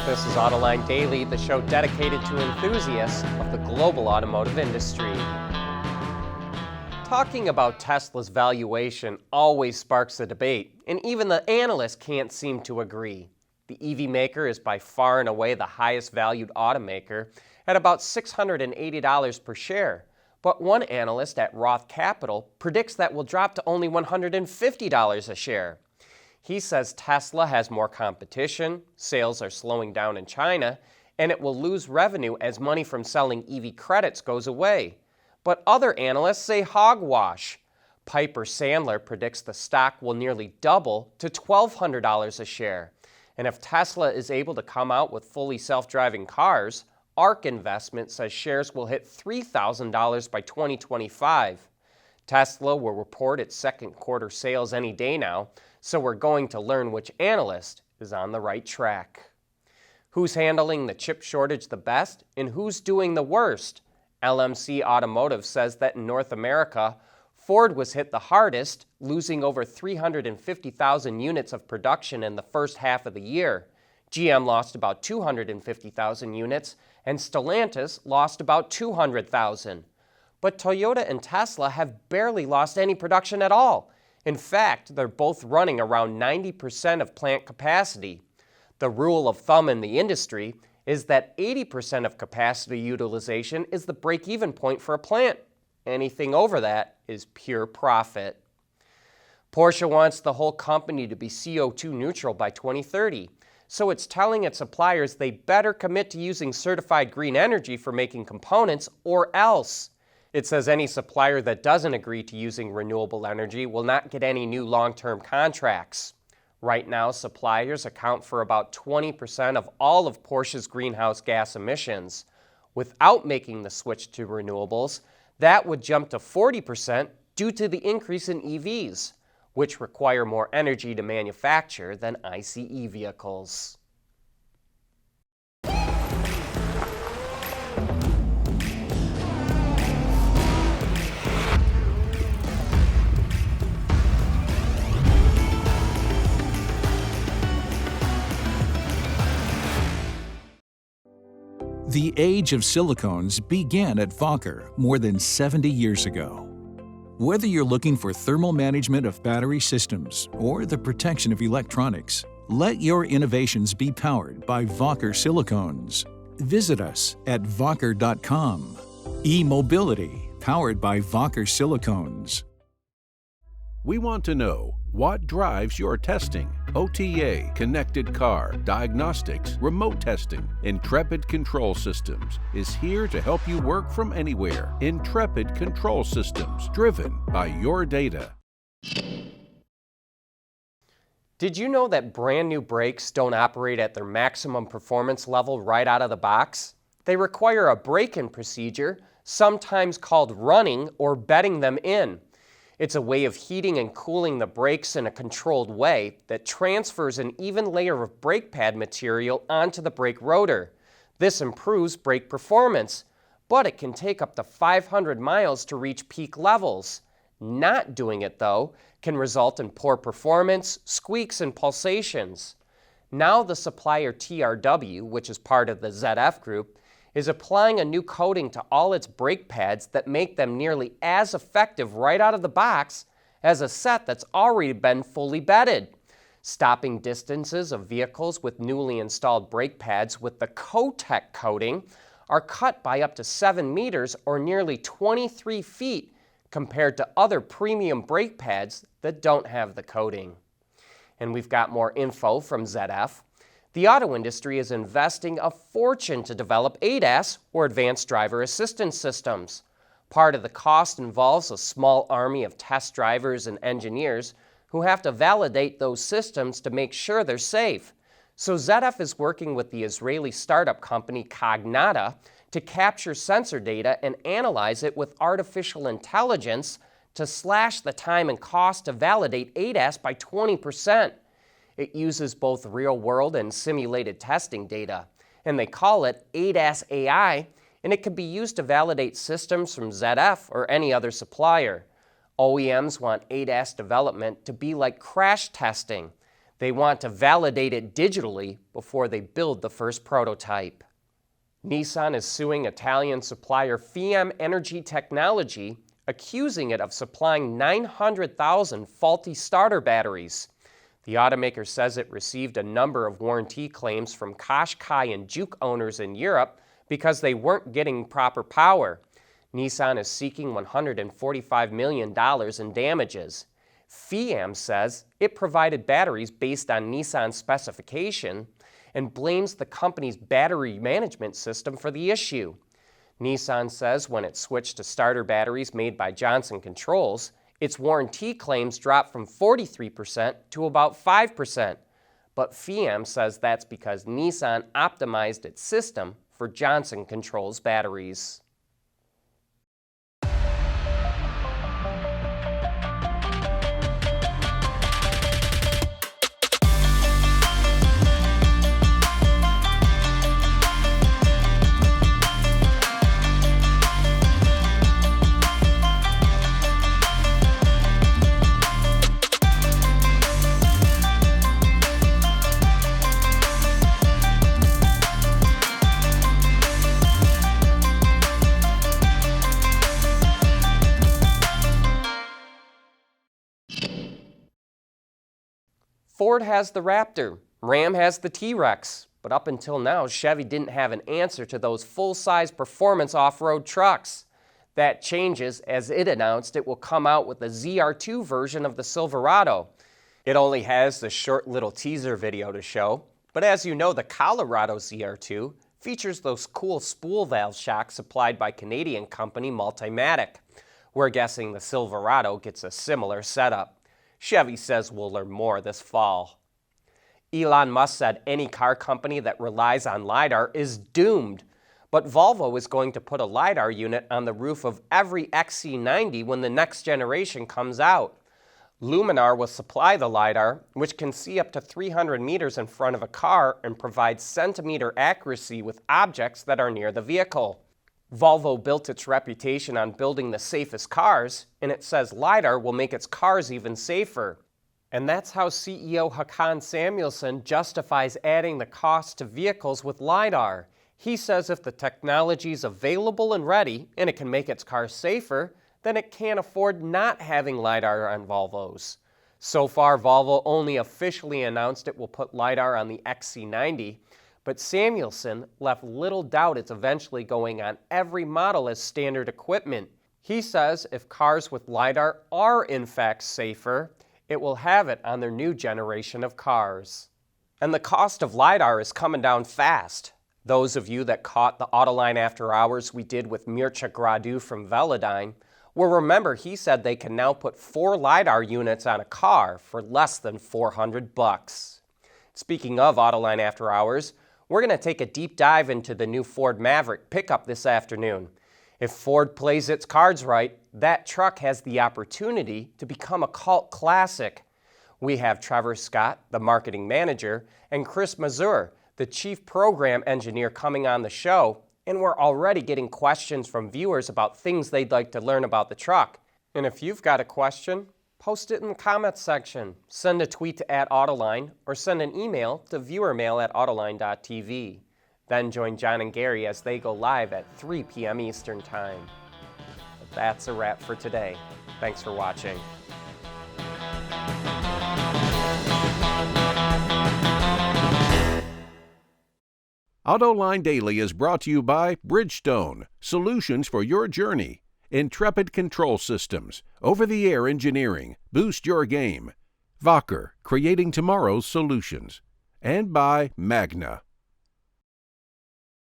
This is Autoline Daily, the show dedicated to enthusiasts of the global automotive industry. Talking about Tesla's valuation always sparks a debate, and even the analysts can't seem to agree. The EV maker is by far and away the highest valued automaker at about $680 per share. But one analyst at Roth Capital predicts that will drop to only $150 a share. He says Tesla has more competition, sales are slowing down in China, and it will lose revenue as money from selling EV credits goes away. But other analysts say hogwash. Piper Sandler predicts the stock will nearly double to $1,200 a share. And if Tesla is able to come out with fully self-driving cars, ARK Investment says shares will hit $3,000 by 2025. Tesla will report its second quarter sales any day now, so we're going to learn which analyst is on the right track. Who's handling the chip shortage the best and who's doing the worst? LMC Automotive says that in North America, Ford was hit the hardest, losing over 350,000 units of production in the first half of the year. GM lost about 250,000 units, and Stellantis lost about 200,000. But Toyota and Tesla have barely lost any production at all. In fact, they're both running around 90% of plant capacity. The rule of thumb in the industry is that 80% of capacity utilization is the break-even point for a plant. Anything over that is pure profit. Porsche wants the whole company to be CO2 neutral by 2030, so it's telling its suppliers they better commit to using certified green energy for making components or else. It says any supplier that doesn't agree to using renewable energy will not get any new long-term contracts. Right now, suppliers account for about 20% of all of Porsche's greenhouse gas emissions. Without making the switch to renewables, that would jump to 40% due to the increase in EVs, which require more energy to manufacture than ICE vehicles. The age of silicones began at Wacker more than 70 years ago. Whether you're looking for thermal management of battery systems or the protection of electronics, let your innovations be powered by Wacker silicones. Visit us at Wacker.com. E-mobility powered by Wacker silicones. We want to know what drives your testing. OTA, connected car, diagnostics, remote testing. Intrepid Control Systems is here to help you work from anywhere. Intrepid Control Systems, driven by your data. Did you know that brand new brakes don't operate at their maximum performance level right out of the box? They require a break-in procedure, sometimes called running or bedding them in. It's a way of heating and cooling the brakes in a controlled way that transfers an even layer of brake pad material onto the brake rotor. This improves brake performance, but it can take up to 500 miles to reach peak levels. Not doing it, though, can result in poor performance, squeaks, and pulsations. Now the supplier TRW, which is part of the ZF group, is applying a new coating to all its brake pads that make them nearly as effective right out of the box as a set that's already been fully bedded. Stopping distances of vehicles with newly installed brake pads with the Cotec coating are cut by up to 7 meters or nearly 23 feet compared to other premium brake pads that don't have the coating. And we've got more info from ZF. The auto industry is investing a fortune to develop ADAS, or Advanced Driver Assistance Systems. Part of the cost involves a small army of test drivers and engineers who have to validate those systems to make sure they're safe. So ZF is working with the Israeli startup company Cognata to capture sensor data and analyze it with artificial intelligence to slash the time and cost to validate ADAS by 20%. It uses both real-world and simulated testing data, and they call it ADAS.ai, and it can be used to validate systems from ZF or any other supplier. OEMs want ADAS development to be like crash testing. They want to validate it digitally before they build the first prototype. Nissan is suing Italian supplier Fiam Energy Technology, accusing it of supplying 900,000 faulty starter batteries. The automaker says it received a number of warranty claims from Qashqai and Juke owners in Europe because they weren't getting proper power. Nissan is seeking $145 million in damages. Fiam says it provided batteries based on Nissan's specification and blames the company's battery management system for the issue. Nissan says when it switched to starter batteries made by Johnson Controls, its warranty claims dropped from 43% to about 5%. But Fiam says that's because Nissan optimized its system for Johnson Controls batteries. Ford has the Raptor, Ram has the T-Rex, but up until now, Chevy didn't have an answer to those full-size performance off-road trucks. That changes as it announced it will come out with a ZR2 version of the Silverado. It only has the short little teaser video to show, but as you know, the Colorado ZR2 features those cool spool valve shocks supplied by Canadian company Multimatic. We're guessing the Silverado gets a similar setup. Chevy says we'll learn more this fall. Elon Musk said any car company that relies on Lidar is doomed, but Volvo is going to put a Lidar unit on the roof of every XC90 when the next generation comes out. Luminar will supply the Lidar, which can see up to 300 meters in front of a car and provide centimeter accuracy with objects that are near the vehicle. Volvo built its reputation on building the safest cars, and it says Lidar will make its cars even safer. And that's how CEO Håkan Samuelsson justifies adding the cost to vehicles with Lidar. He says if the technology is available and ready, and it can make its cars safer, then it can't afford not having Lidar on Volvos. So far, Volvo only officially announced it will put Lidar on the XC90, but Samuelsson left little doubt it's eventually going on every model as standard equipment. He says if cars with Lidar are in fact safer, it will have it on their new generation of cars. And the cost of Lidar is coming down fast. Those of you that caught the Autoline After Hours we did with Mircea Gradu from Velodyne will remember he said they can now put 4 Lidar units on a car for less than $400. Speaking of Autoline After Hours, we're going to take a deep dive into the new Ford Maverick pickup this afternoon. If Ford plays its cards right, that truck has the opportunity to become a cult classic. We have Trevor Scott, the marketing manager, and Chris Mazur, the chief program engineer, coming on the show, and we're already getting questions from viewers about things they'd like to learn about the truck. And if you've got a question, post it in the comments section, send a tweet to @Autoline, or send an email to viewermail@autoline.tv. Then join John and Gary as they go live at 3 p.m. Eastern Time. But that's a wrap for today. Thanks for watching. Autoline Daily is brought to you by Bridgestone, solutions for your journey. Intrepid Control Systems, over-the-air engineering, boost your game. Vacher, creating tomorrow's solutions. And by Magna.